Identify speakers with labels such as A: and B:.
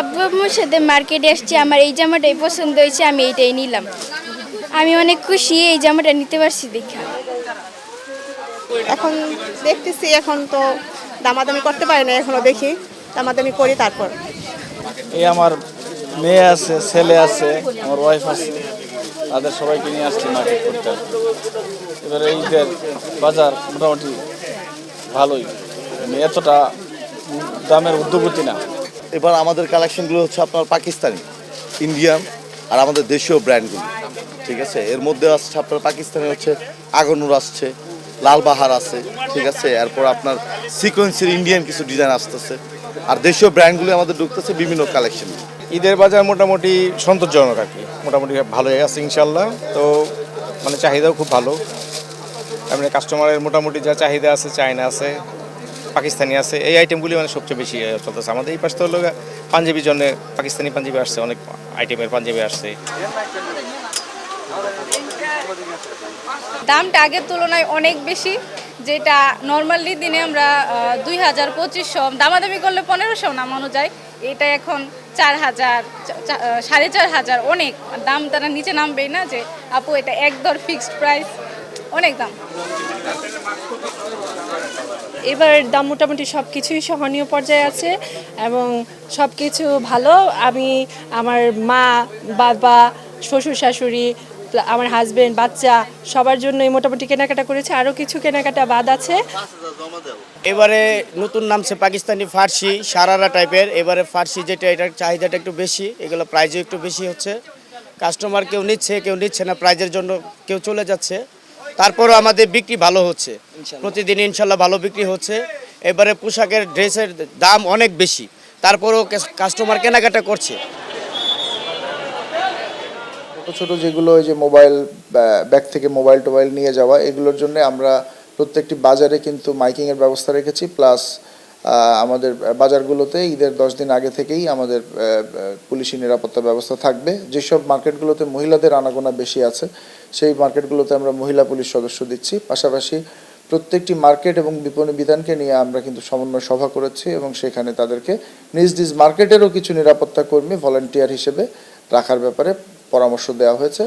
A: আব্বু আম্মুর সাথে মার্কেটে আসছি, আমার এই জামাটাই পছন্দ হয়েছে, আমি এইটাই নিলাম। আমি অনেক খুশি এই জামাটা নিতে পারছি দেখা।
B: এখন দেখতেছি, এখন তো দামাদামি করতে পারি না, এখনো দেখি দামাদামি করি তারপর।
C: এই আমার মেয়ে আছে, ছেলে আছে, আমার ওয়াইফ আছে, তাদের সবাইকে নিয়ে আসছি মার্কেট করতে। এবারে ঈদের বাজার মোটামুটি ভালোই, এতটা দামের উদ্যোগতি না।
D: এবার আমাদের কালেকশনগুলো হচ্ছে আপনার পাকিস্তানি, ইন্ডিয়ান আর আমাদের দেশীয় ব্র্যান্ডগুলো, ঠিক আছে। এর মধ্যে আসছে আপনার পাকিস্তানি হচ্ছে আগনুর আসছে, লালবাহার আছে, ঠিক আছে। এরপর আপনার সিকোয়েন্সের ইন্ডিয়ান কিছু ডিজাইন আসতেছে, আর দেশীয় ব্র্যান্ডগুলো আমাদের ঢুকতেছে বিভিন্ন কালেকশন।
E: ঈদের বাজার মোটামুটি সন্তোষজনক আর কি, মোটামুটি ভালোই আছে ইনশাল্লাহ। তো মানে চাহিদাও খুব ভালো, এমনি কাস্টমারের মোটামুটি যা চাহিদা আছে, চায়না আছে, পাকিস্তানি আছে, এই আইটেমগুলি মানে সবচেয়ে বেশি চলতেছে। আমাদের এই পাশে তো হলো পাঞ্জাবির জন্য পাকিস্তানি পাঞ্জাবি আসছে, অনেক আইটেমের পাঞ্জাবি আসছে।
F: দামটা আগের তুলনায় অনেক বেশি, যেটা নর্মালি দিনে আমরা 2000-2500 দামাদামি করলে 1500 নামানো যায়, এটা এখন 4000 4500, অনেক দাম। তারা নিচে নামবেই না যে আপু এটা একদর ফিক্সড প্রাইস, অনেক দাম।
G: এবার দাম মোটামুটি সব কিছুই সহনীয় পর্যায়ে আছে এবং সব কিছু ভালো। আমি আমার মা, বাবা, শ্বশুর শাশুড়ি, আমার হাজবেন্ড, বাচ্চা সবার জন্যই মোটামুটি কেনাকাটা করেছে, আরও কিছু কেনাকাটা বাদ আছে।
H: এবারে নতুন নামছে পাকিস্তানি ফার্সি সারারা টাইপের। এবারে ফার্সি যেটা, এটার চাহিদাটা একটু বেশি, এগুলো প্রাইজও একটু বেশি হচ্ছে। কাস্টমার কেউ নিচ্ছে, কেউ নিচ্ছে না, প্রাইজের জন্য কেউ চলে যাচ্ছে। তারপরও আমাদের বিক্রি ভালো হচ্ছে, প্রতিদিন ইনশাল্লাহ ভালো বিক্রি হচ্ছে। এবারে পোশাকের ড্রেসের দাম অনেক বেশি, তারপরও কাস্টমার কেনাকাটা করছে।
I: ছোটো ছোটো যেগুলো ওই যে মোবাইল ব্যাগ থেকে মোবাইল টোবাইল নিয়ে যাওয়া, এগুলোর জন্য আমরা প্রত্যেকটি বাজারে কিন্তু মাইকিংয়ের ব্যবস্থা রেখেছি। প্লাস আমাদের বাজারগুলোতে ঈদের 10 দিন আগে থেকেই আমাদের পুলিশি নিরাপত্তা ব্যবস্থা থাকবে। যেসব মার্কেটগুলোতে মহিলাদের আনাগোনা বেশি আছে সেই মার্কেটগুলোতে আমরা মহিলা পুলিশ সদস্য দিচ্ছি। পাশাপাশি প্রত্যেকটি মার্কেট এবং বিপণী বিধানকে নিয়ে আমরা কিন্তু সমন্বয় সভা করেছি এবং সেখানে তাদেরকে নিজ নিজ মার্কেটেরও কিছু নিরাপত্তা কর্মী ভলান্টিয়ার হিসেবে রাখার ব্যাপারে পরামর্শ দেওয়া হয়েছে।